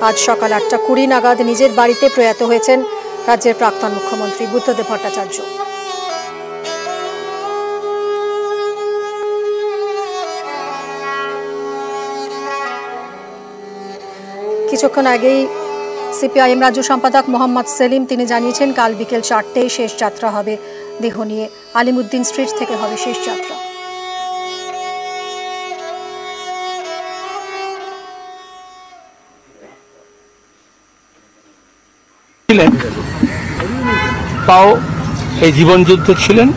আজ সকাল 8:20 নাগাদ নিজের বাড়িতে প্রয়াত হয়েছেন রাজ্যের প্রাক্তন মুখ্যমন্ত্রী বুদ্ধদেব ভট্টাচার্য। কিছুক্ষণ আগেই সিপিআইএম রাজ্য সম্পাদক মোহাম্মদ সেলিম তিনি জানিয়েছেন কাল বিকেল 4টায় শেষ যাত্রা হবে দেহ নিয়ে। আলিমুদ্দিন স্ট্রিট থেকে হবে শেষ যাত্রা। তাও এই জীবন যুদ্ধে ছিলেন,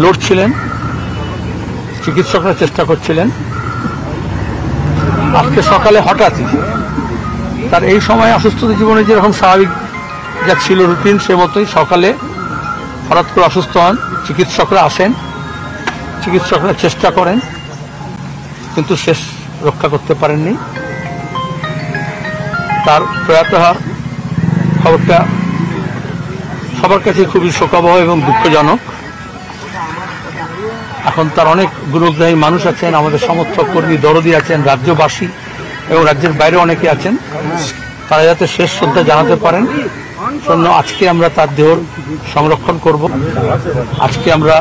লড়ছিলেন, চিকিৎসকরা চেষ্টা করছিলেন। আজকে সকালে হঠাৎই তার এই সময় অসুস্থতা জীবনে যেরকম স্বাভাবিক যা ছিল রুটিন সে মতোই সকালে হঠাৎ করে অসুস্থ হন। চিকিৎসকরা আসেন, চিকিৎসকরা চেষ্টা করেন, কিন্তু শেষ রক্ষা করতে পারেননি। তার প্রয়াত হওয়ার খবরটা সবার কাছে খুবই শোকাবহ এবং দুঃখজনক। এখন তার অনেক গুণগ্রাহী মানুষ আছেন, আমাদের সমর্থক কর্মী দরদি আছেন, রাজ্যবাসী এবং রাজ্যের বাইরে অনেকে আছেন। তারা যাতে শেষ শ্রদ্ধা জানাতে পারেন জন্য আজকে আমরা তার দেহ সংরক্ষণ করব। আজকে আমরা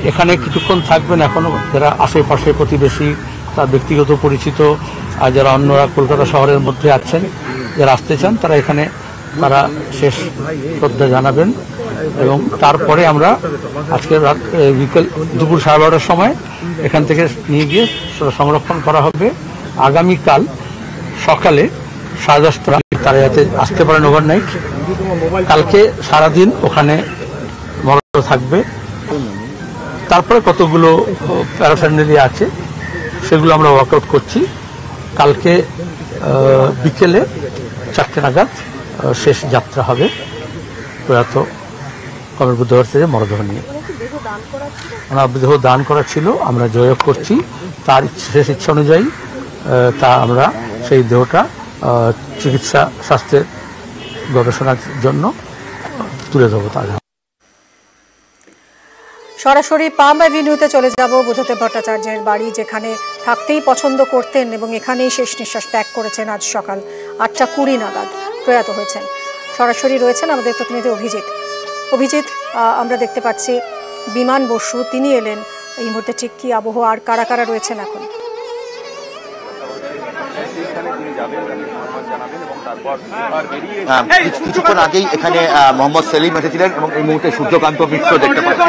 এখানে কিছুক্ষণ থাকবেন, এখনো যারা আশেপাশে প্রতিবেশী, তার ব্যক্তিগত পরিচিত আর যারা অন্যরা কলকাতা শহরের মধ্যে আছেন, যারা আসতে চান তারা এখানে তারা শেষ শ্রদ্ধা জানাবেন। এবং তারপরে আমরা আজকে বিকেল দুপুর 12:30টার সময় এখান থেকে নিয়ে গিয়ে সেটা সংরক্ষণ করা হবে। আগামীকাল সকালে 10:30 তারা যাতে আসতে পারেন ওভারনাইট। কালকে সারাদিন ওখানে মরদেহ থাকবে। তারপরে কতগুলো প্যারাফ্যান্ডালিয়া আছে সেগুলো আমরা ওয়ার্কআউট করছি। কালকে বিকেলে 4টে নাগাদ শেষ যাত্রা হবে প্রয়াত কমরেড বুদ্ধদেব ভট্টাচার্যের মরদেহ নিয়ে। ওনার দেহ দান করা ছিল, আমরা যোগাযোগ করছি। তার শেষ ইচ্ছা অনুযায়ী তা আমরা সেই দেহটা চিকিৎসা স্বাস্থ্যের গবেষণার জন্য তুলে দেবো। তার সরাসরি পাম অ্যাভিনিউতে চলে যাব বুদ্ধদেব ভট্টাচার্যের বাড়ি, যেখানে থাকতেই পছন্দ করতেন এবং এখানেই শেষ নিঃশ্বাস ত্যাগ করেছেন। আজ সকাল 8:20 নাগাদ প্রয়াত হয়েছেন। সরাসরি রয়েছেন আমাদের প্রতিনিধি অভিজিৎ। আমরা দেখতে পাচ্ছি বিমান বসু তিনি এলেন। এই মুহূর্তে ঠিক কি আবহাওয়া আর কারা কারা রয়েছেন এখন? কিছুক্ষণ আগেই এখানে মোহাম্মদ সেলিম এসেছিলেন এবং এই মুহূর্তে সূর্যকান্ত মিশ্র দেখতে পাচ্ছি।